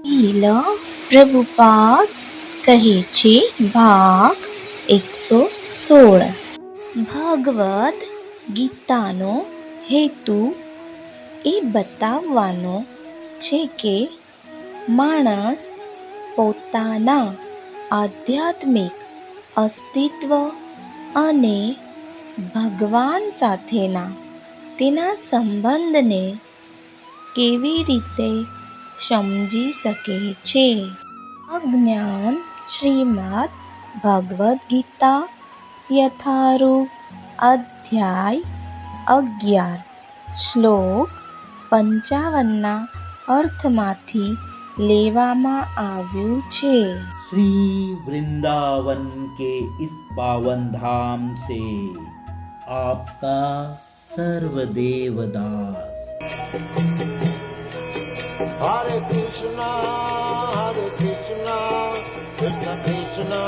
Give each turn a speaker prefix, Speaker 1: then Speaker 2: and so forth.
Speaker 1: શીલ પ્રભુપાદ કહે છે ભાગ 116. ભગવદ્ ગીતાનો હેતુ એ બતાવવાનો છે કે માણસ પોતાના આધ્યાત્મિક અસ્તિત્વ અને ભગવાન સાથેના તેના સંબંધને કેવી રીતે સમજી શકે છે. અજ્ઞાન શ્રીમદ્ ભગવદ્ ગીતા યથારૂપ અધ્યાય 11 શ્લોક 55ના અર્થમાંથી લેવામાં આવ્યું છે.
Speaker 2: श्री वृंदावन के इस पावन धाम से आपका सर्वदेव दास.
Speaker 3: Hare Krishna, Krishna Krishna